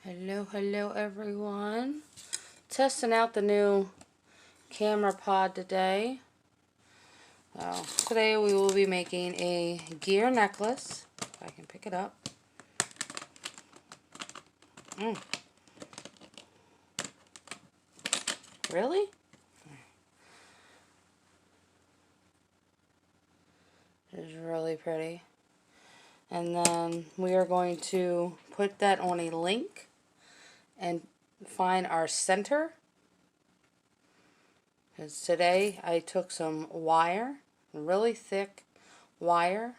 Hello everyone. Testing out the new camera pod today. Today we will be making a gear necklace. If I can pick it up. Really? It's really pretty. And then we are going to put that on a link and find our center. Because today I took some wire, really thick wire,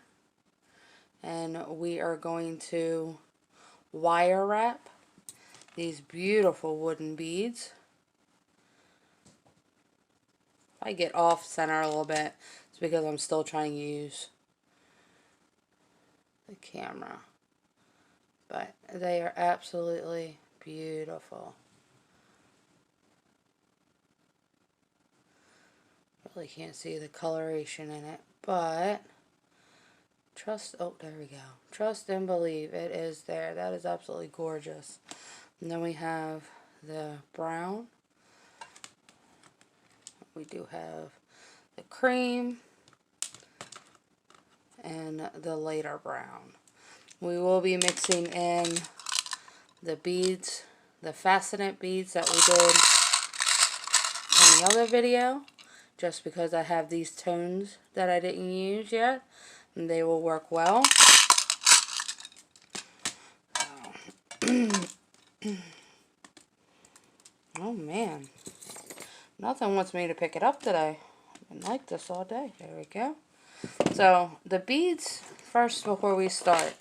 and we are going to wire wrap these beautiful wooden beads. If I get off center a little bit, it's because I'm still trying to use the camera. But they are absolutely beautiful. Really can't see the coloration in it, but oh, there we go. Trust and believe, it is there. That is absolutely gorgeous. And then we have the brown. We do have the cream and the lighter brown. We will be mixing in the beads, the faceted beads that we did in the other video, just because I have these tones that I didn't use yet, and they will work well. Oh man, nothing wants me to pick it up today. I've been like this all day. There we go. So the beads, first before we start,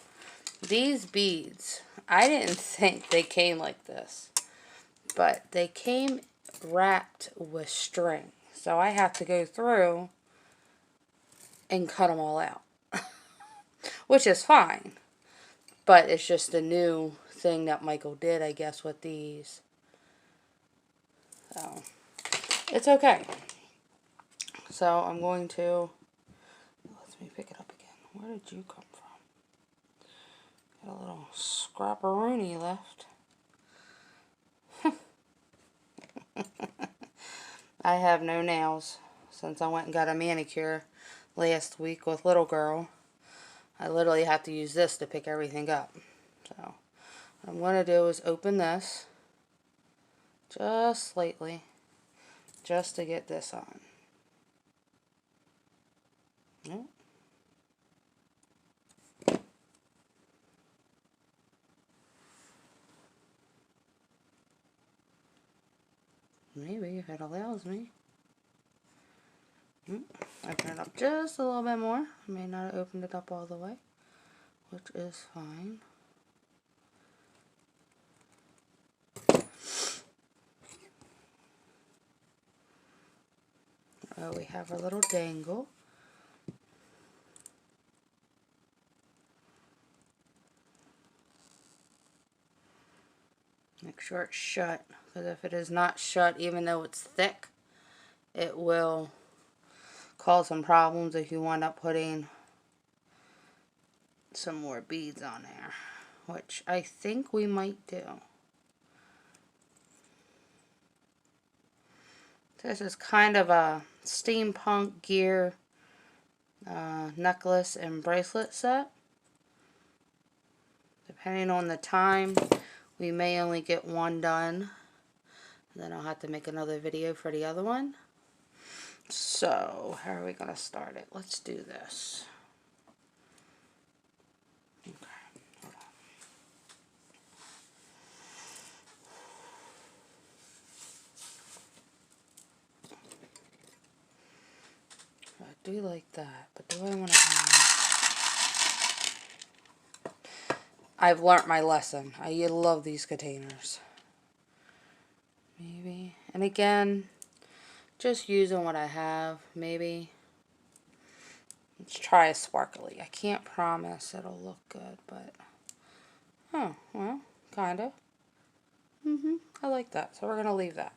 these beads, I didn't think they came like this, but they came wrapped with string. So I have to go through and cut them all out, which is fine, but it's just a new thing that Michael did, I guess, with these. So it's okay. So I'm going to, let me pick it up again. Where did you come from? Got a little scrapperoonie left. I have no nails since I went and got a manicure last week with little girl. I literally have to use this to pick everything up. So what I'm going to do is open this just slightly, just to get this on. Nope. Maybe if it allows me. Open it up just a little bit more. I may not have opened it up all the way, which is fine. Oh, we have our little dangle. Make sure it's shut, because if it is not shut, even though it's thick, it will cause some problems if you wind up putting some more beads on there, which I think we might do. This is kind of a steampunk gear necklace and bracelet set. Depending on the time, we may only get one done. Then I'll have to make another video for the other one. So, how are we going to start it? Let's do this. Okay, hold on. I do like that, but do I want to... I've learnt my lesson. I love these containers. Maybe. And again, just using what I have. Maybe. Let's try a sparkly. I can't promise it'll look good, but... Oh, well, kind of. I like that. So we're going to leave that.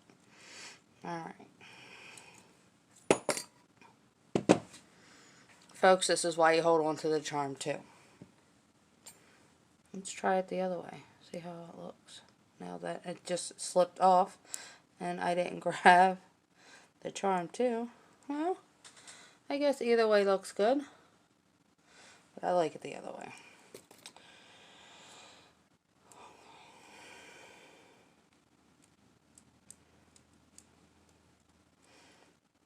Alright. Folks, this is why you hold on to the charm too. Let's try it the other way. See how it looks. Now that it just slipped off and I didn't grab the charm too. Well, I guess either way looks good. But I like it the other way.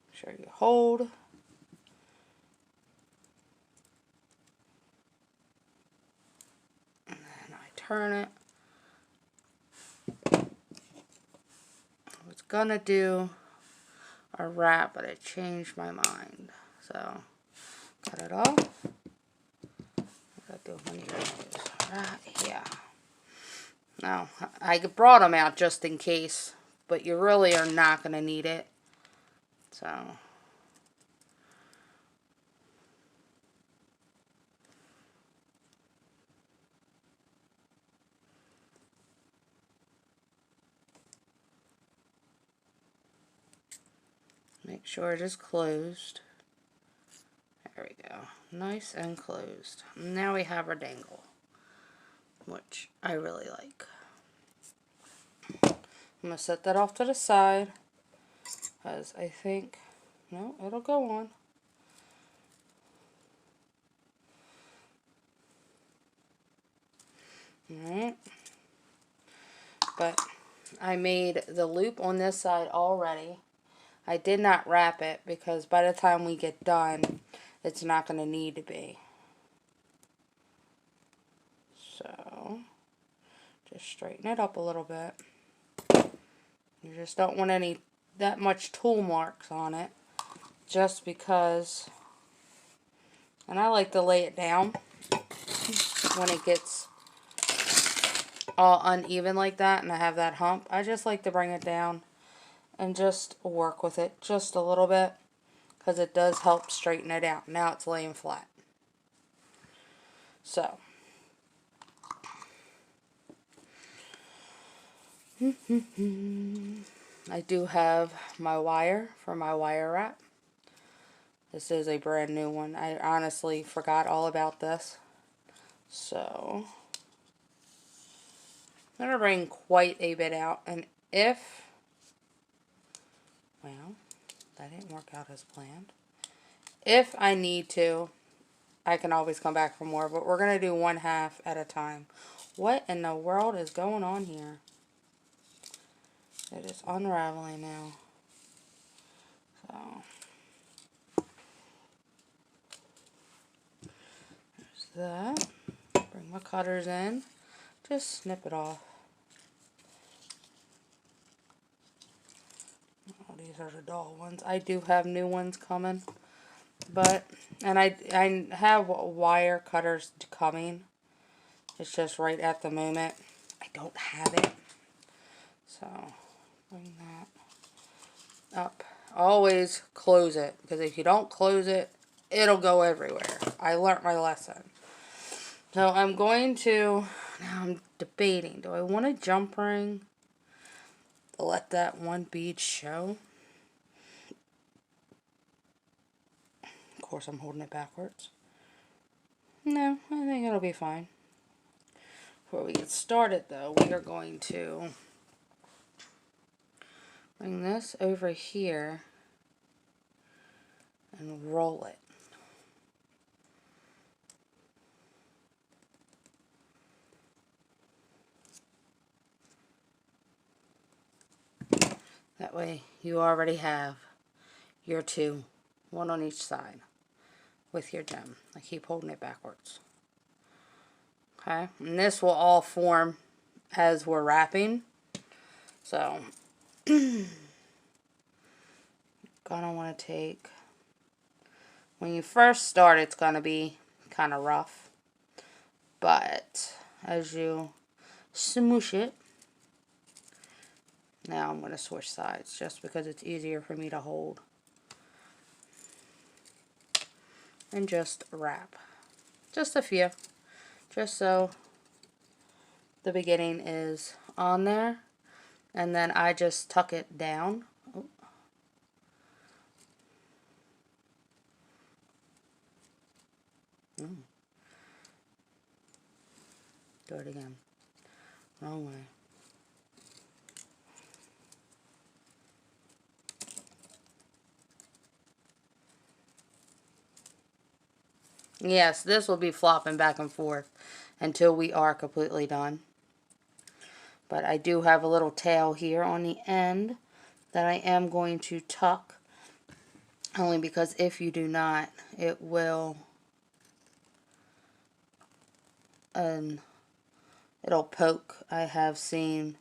Make sure you hold. And then I turn it. I was gonna do a wrap, but I changed my mind. So, cut it off. Gotta do one of those right here. Now, I brought them out just in case, but you really are not gonna need it. So, make sure it is closed. There we go. Nice and closed. Now we have our dangle, which I really like. I'm going to set that off to the side, because I think, no, it'll go on. Alright. But I made the loop on this side already. I did not wrap it, because by the time we get done, it's not going to need to be. So, just straighten it up a little bit. You just don't want that much tool marks on it, just because, and I like to lay it down when it gets all uneven like that and I have that hump. I just like to bring it down and just work with it just a little bit, because it does help straighten it out. Now it's laying flat. So, I do have my wire for my wire wrap. This is a brand new one. I honestly forgot all about this. So, I'm going to bring quite a bit out. And if, well, that didn't work out as planned. If I need to, I can always come back for more. But we're going to do 1/2 at a time. What in the world is going on here? It is unraveling now. So, there's that. Bring my cutters in. Just snip it off. Oh, these are the dull ones. I do have new ones coming. But, and I have wire cutters coming. It's just right at the moment I don't have it. So, bring that up. Always close it, because if you don't close it, it'll go everywhere. I learned my lesson. So I'm going to, now I'm debating, do I want a jump ring to let that one bead show? Of course I'm holding it backwards. No, I think it'll be fine. Before we get started though, we are going to bring this over here and roll it. That way you already have your two, one on each side with your gem. I keep holding it backwards. Okay, and this will all form as we're wrapping. So, gonna want to take, when you first start, it's gonna be kind of rough, but as you smoosh it, now I'm going to switch sides just because it's easier for me to hold. And just wrap. Just a few. Just so the beginning is on there. And then I just tuck it down. Oh. Do it again. Wrong way. Yes, this will be flopping back and forth until we are completely done. But I do have a little tail here on the end that I am going to tuck. Only because if you do not, it will, it'll poke. I have seen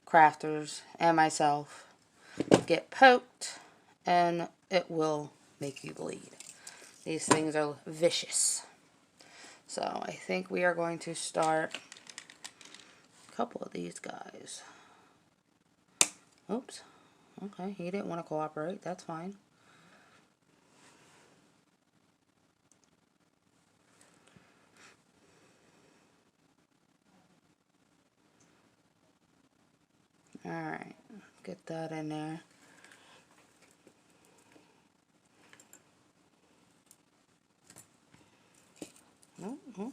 crafters and myself get poked and it will make you bleed. These things are vicious. So I think we are going to start a couple of these guys. Oops. Okay, he didn't want to cooperate. That's fine. Alright, get that in there. Mm-hmm.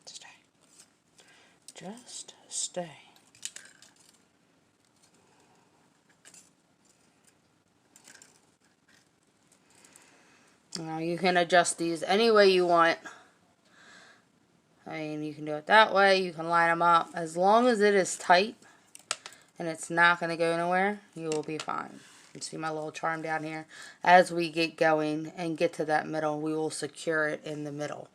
Stay. Just stay. Now you can adjust these any way you want. I mean, you can do it that way. You can line them up. As long as it is tight and it's not going to go nowhere, you will be fine. You can see my little charm down here. As we get going and get to that middle, we will secure it in the middle.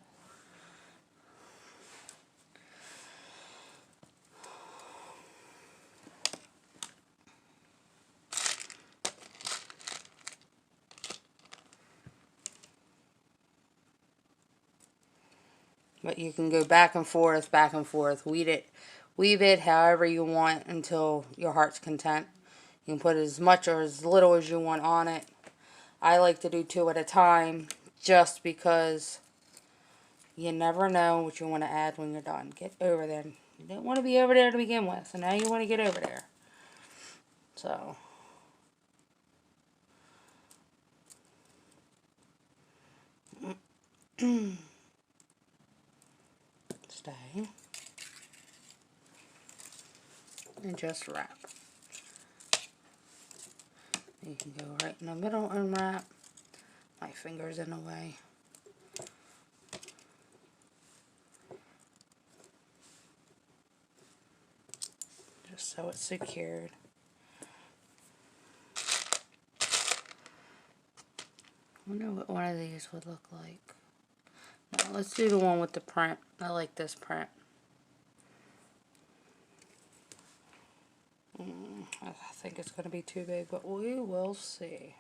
But you can go back and forth, weave it however you want until your heart's content. You can put as much or as little as you want on it. I like to do 2 at a time just because you never know what you want to add when you're done. Get over there. You didn't want to be over there to begin with, so now you want to get over there. So, stay. And just wrap. You can go right in the middle and wrap. My finger's in the way. Just so it's secured. I wonder what one of these would look like. No, let's do the one with the print. I like this print. I think it's going to be too big, but we will see.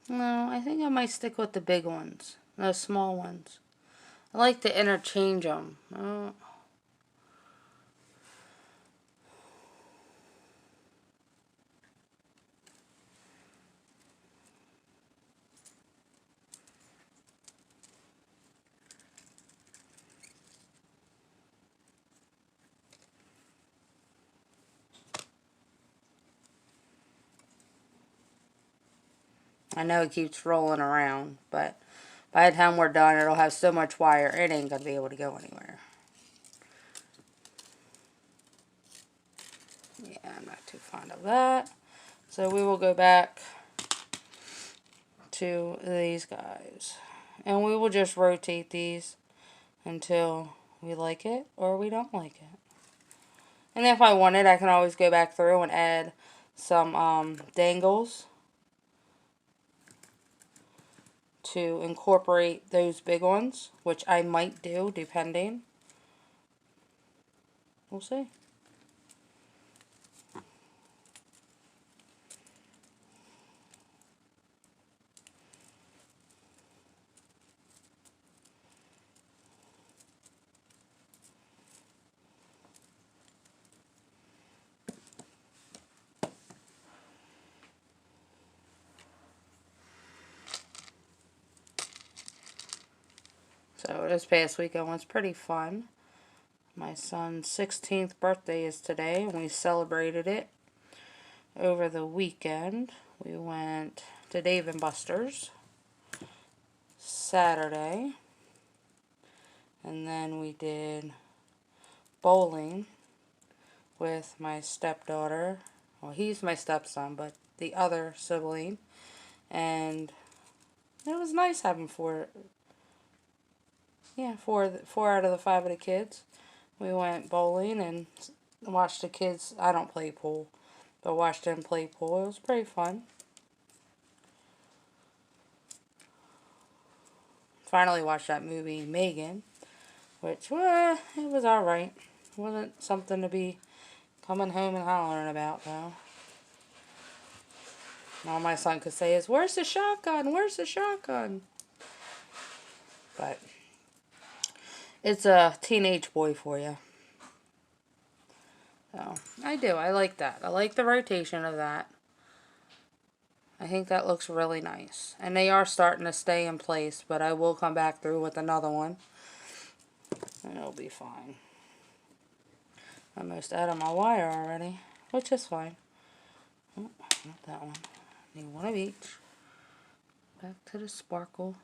No, I think I might stick with the big ones. The small ones. I like to interchange them. I know it keeps rolling around, but by the time we're done, it'll have so much wire, it ain't going to be able to go anywhere. Yeah, I'm not too fond of that. So we will go back to these guys. And we will just rotate these until we like it or we don't like it. And if I wanted, I can always go back through and add some dangles to incorporate those big ones, which I might do depending. We'll see. So this past weekend was pretty fun. My son's 16th birthday is today, and we celebrated it over the weekend. We went to Dave & Buster's Saturday, and then we did bowling with my stepdaughter. Well, he's my stepson, but the other sibling. And it was nice having four out of the 5 of the kids. We went bowling and watched the kids. I don't play pool, but watched them play pool. It was pretty fun. Finally watched that movie, Megan, which, well, it was alright. It wasn't something to be coming home and hollering about, though. All my son could say is, "Where's the shotgun? Where's the shotgun?" But it's a teenage boy for you. So, I do. I like that. I like the rotation of that. I think that looks really nice. And they are starting to stay in place, but I will come back through with another one. And it'll be fine. I'm almost out of my wire already, which is fine. Oh, not that one. Need one of each. Back to the sparkle.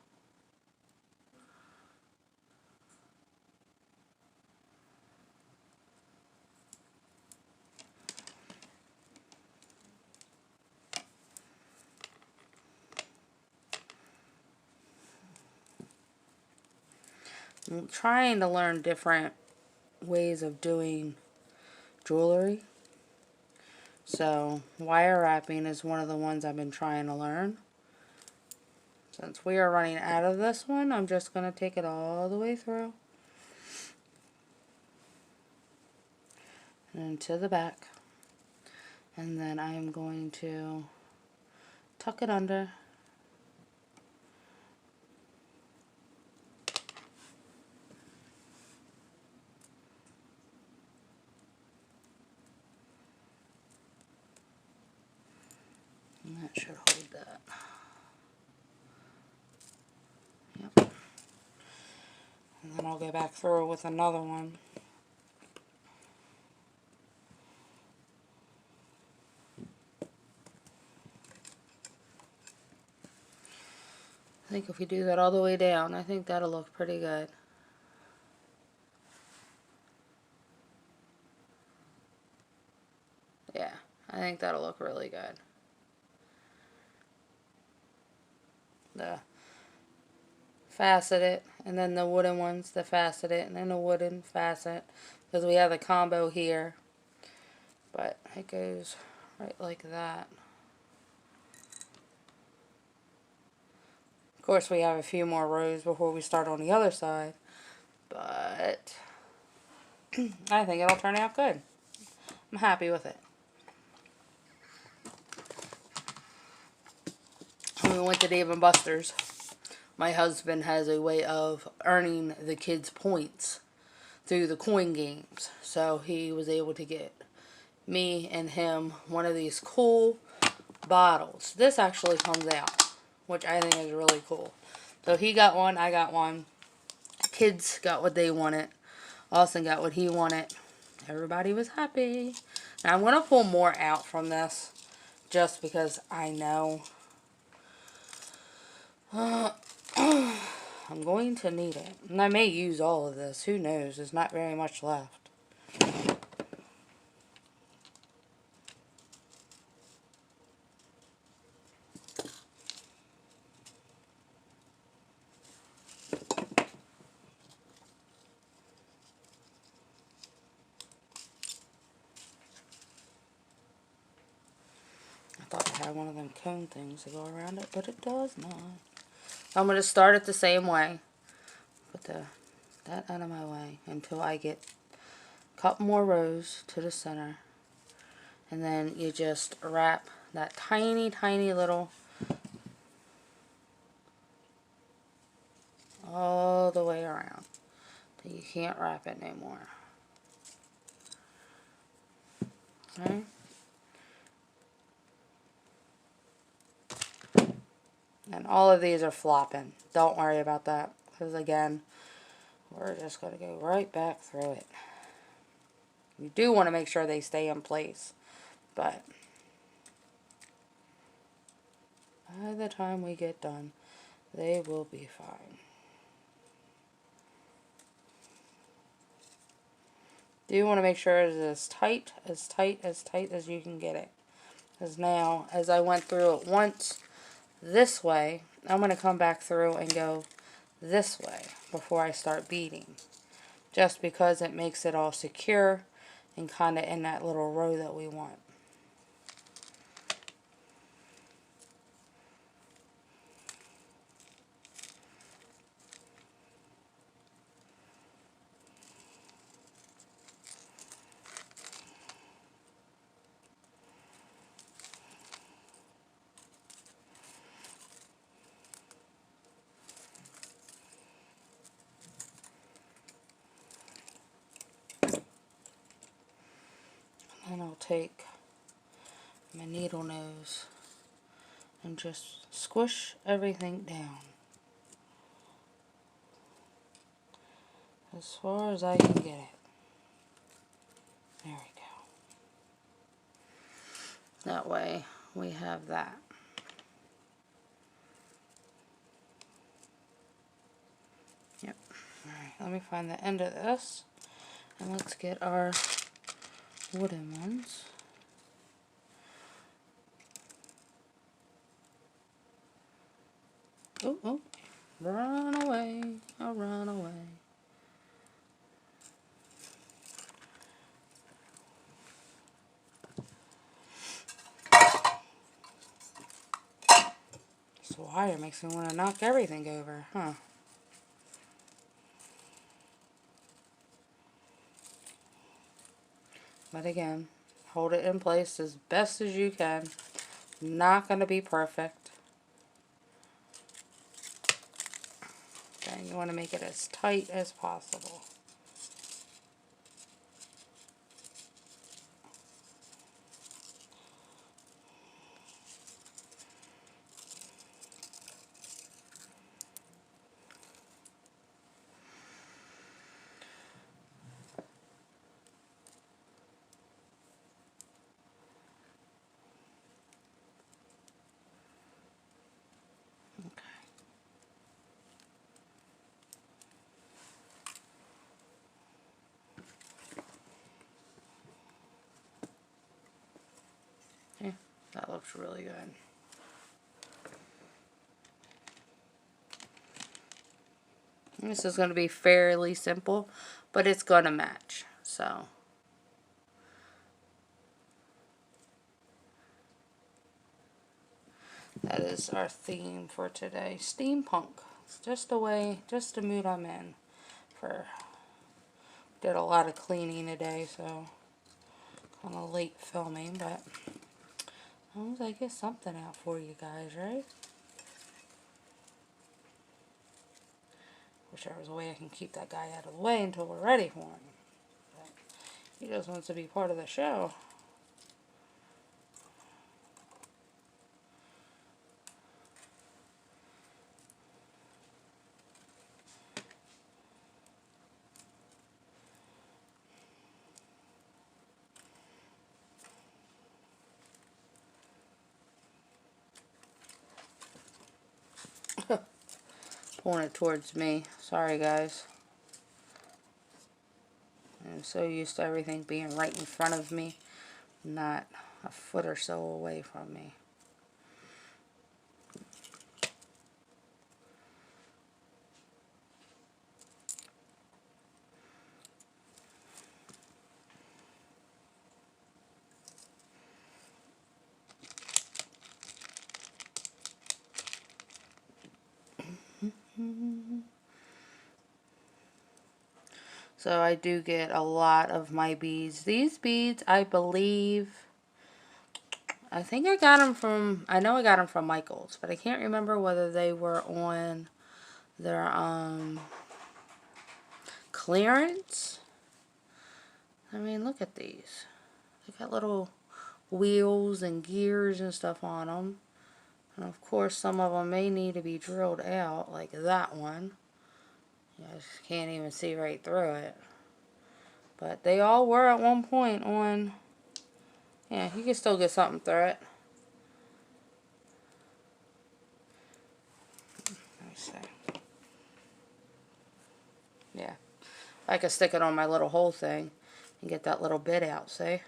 I'm trying to learn different ways of doing jewelry. So, wire wrapping is one of the ones I've been trying to learn. Since we are running out of this one, I'm just going to take it all the way through. And to the back. And then I am going to tuck it under. And that should hold that. Yep. And then I'll go back through with another one. I think if we do that all the way down, I think that'll look pretty good. Yeah, I think that'll look really good. The faceted, and then the wooden ones, the faceted, and then the wooden facet, because we have the combo here. But it goes right like that. Of course, we have a few more rows before we start on the other side, but I think it'll turn out good. I'm happy with it. When we went to Dave & Buster's, my husband has a way of earning the kids points through the coin games. So he was able to get me and him one of these cool bottles. This actually comes out, which I think is really cool. So he got one, I got one. Kids got what they wanted. Austin got what he wanted. Everybody was happy. Now I'm going to pull more out from this just because I know I'm going to need it. And I may use all of this. Who knows? There's not very much left. I thought I had one of them cone things to go around it, but it does not. I'm going to start it the same way. Put that out of my way until I get a couple more rows to the center. And then you just wrap that tiny, tiny little all the way around. Till you can't wrap it anymore. Okay? And all of these are flopping. Don't worry about that. Because again, We're just going to go right back through it. You do want to make sure they stay in place, but by the time we get done, they will be fine. Do want to make sure it is as tight as you can get it. Because now, as I went through it once this way, I'm going to come back through and go this way before I start beading. Just because it makes it all secure and kind of in that little row that we want. And I'll take my needle nose and just squish everything down as far as I can get it. There we go. That way we have that. Yep. Alright, let me find the end of this and let's get our wooden ones. Oh, oh, run away, I'll run away. This wire makes me want to knock everything over, huh? But again, hold it in place as best as you can. Not going to be perfect. Okay, you want to make it as tight as possible. Okay, that looks really good. This is going to be fairly simple, but it's going to match. So, that is our theme for today. Steampunk. It's just the mood I'm in. Did a lot of cleaning today, so kind of late filming, but as long as I get something out for you guys, right? Wish there was a way I can keep that guy out of the way until we're ready for him. But he just wants to be part of the show. Pulling it towards me. Sorry, guys. I'm so used to everything being right in front of me, not a foot or so away from me. So I do get a lot of my beads. These beads, I think I got them from, I know I got them from Michael's, but I can't remember whether they were on their clearance. I mean, look at these. They got little wheels and gears and stuff on them. And of course, some of them may need to be drilled out, like that one. I just can't even see right through it. But they all were at one point on... Yeah, you can still get something through it. Let me see. Yeah. I could stick it on my little hole thing and get that little bit out, see?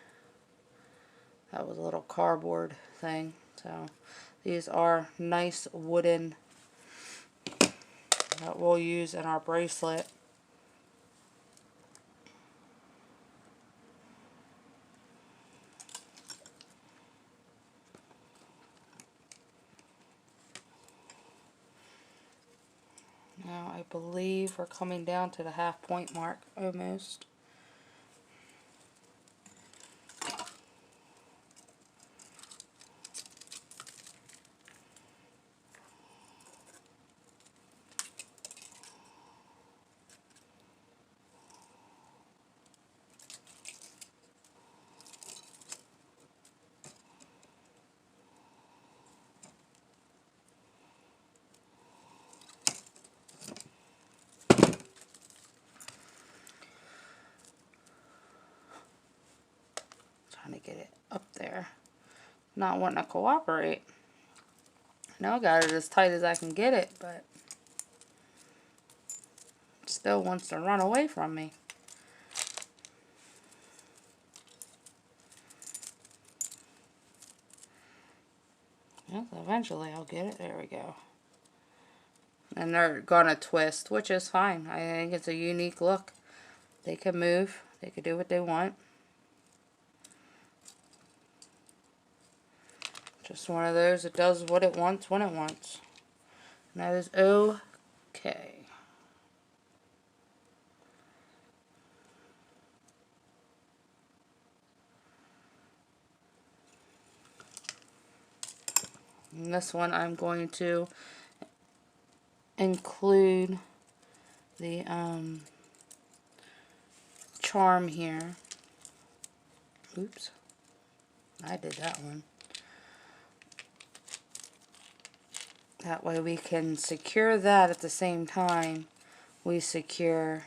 That was a little cardboard thing. So, these are nice wooden that we'll use in our bracelet. Now I believe we're coming down to the half point mark almost. Trying to get it up there. Not wanting to cooperate. Now I got it as tight as I can get it, but it still wants to run away from me. Well, eventually I'll get it. There we go. And they're gonna twist, which is fine. I think it's a unique look. They can move. They can do what they want. Just one of those that does what it wants when it wants. And that is okay. And this one I'm going to include the charm here. Oops. I did that one. That way we can secure that at the same time we secure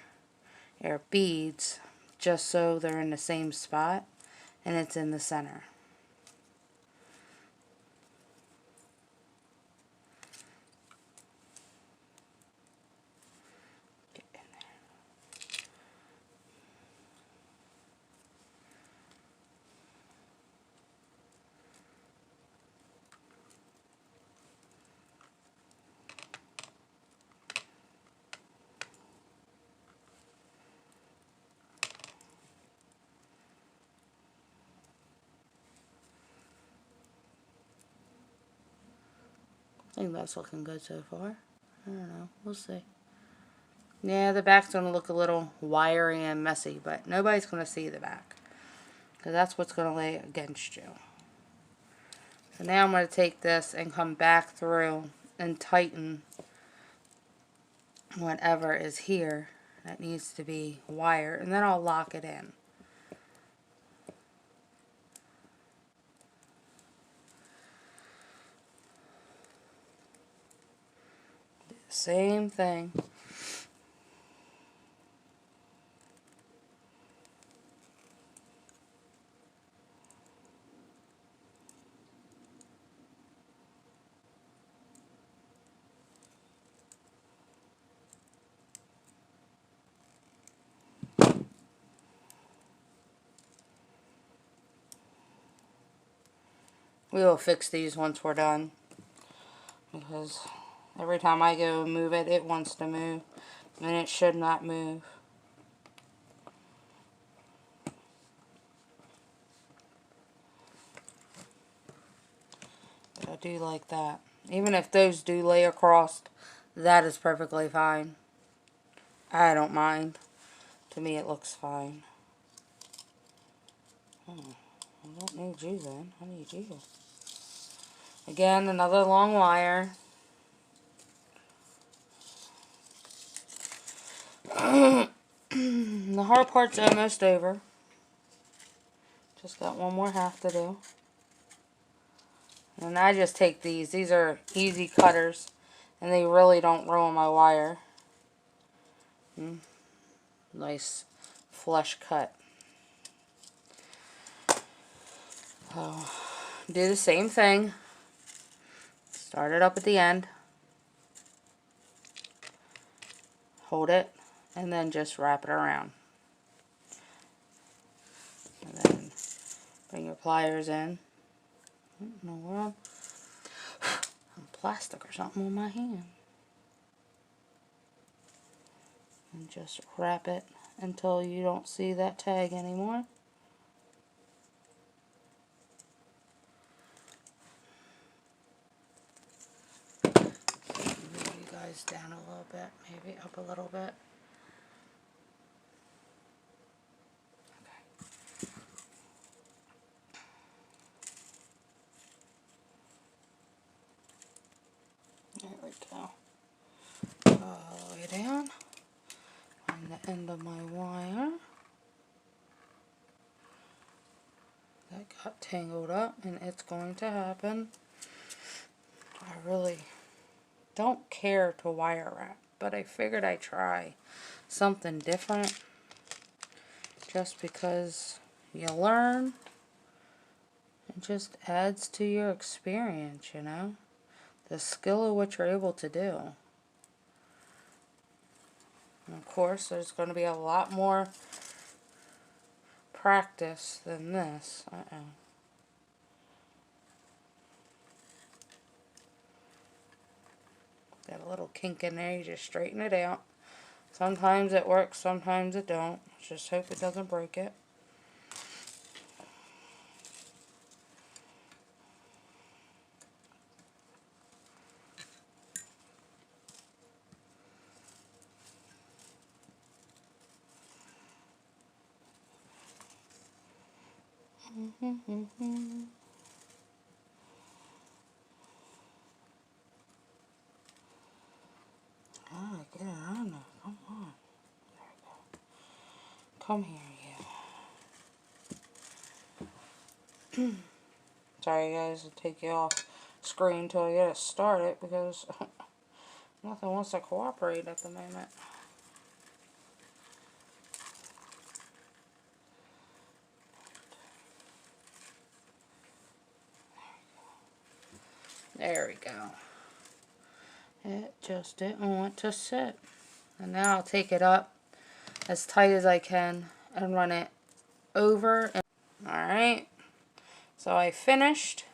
our beads, just so they're in the same spot and it's in the center. Get in there. I think that's looking good so far. I don't know. We'll see. Yeah, the back's going to look a little wiry and messy, but nobody's going to see the back, because that's what's going to lay against you. So now I'm going to take this and come back through and tighten whatever is here that needs to be wire, and then I'll lock it in. Same thing. We will fix these once we're done, because every time I go move it, it wants to move, and it should not move. But I do like that. Even if those do lay across, that is perfectly fine. I don't mind. To me it looks fine. I don't need you then. I need you. Again, another long wire. The hard part's almost over. Just got one more half to do. And I just take these. These are easy cutters, and they really don't ruin my wire. Nice flush cut. So, do the same thing. Start it up at the end. Hold it, and then just wrap it around. And then bring your pliers in. I don't know where I'm plastic or something on my hand. And just wrap it until you don't see that tag anymore. Move you guys down a little bit, maybe up a little bit. There we go. All the way down. On the end of my wire. That got tangled up, and it's going to happen. I really don't care to wire wrap, but I figured I'd try something different just because you learn. It just adds to your experience, you know, the skill of what you're able to do. And of course, there's going to be a lot more practice than this. Got a little kink in there, you just straighten it out. Sometimes it works, sometimes it don't. Just hope it doesn't break it. Ah, get it on there. Come on. There we go. Come here, you. Sorry, guys, to take you off screen until I get it started because nothing wants to cooperate at the moment. There we go. It just didn't want to sit. And now I'll take it up as tight as I can and run it over. Alright, so I finished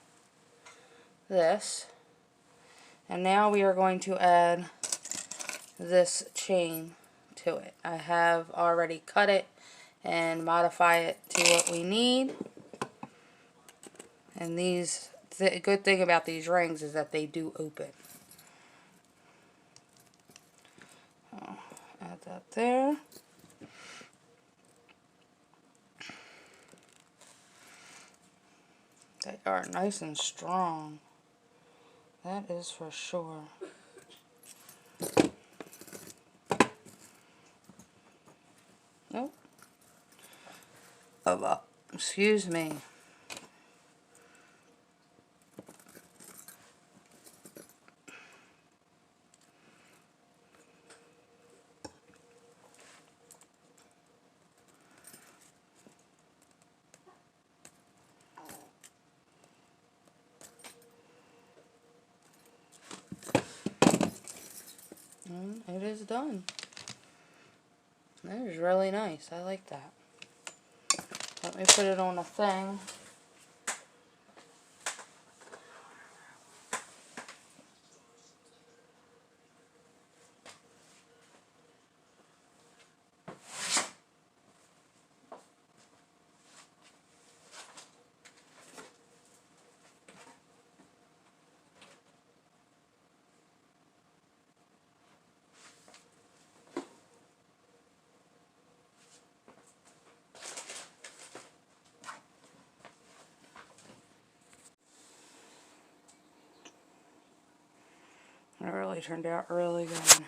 this. And now we are going to add this chain to it. I have already cut it and modified it to what we need. And these, the good thing about these rings is that they do open. So, add that there. They are nice and strong. That is for sure. Nope. Oh, excuse me. And it is done. That is really nice. I like that. Let me put it on a thing. It really turned out really good.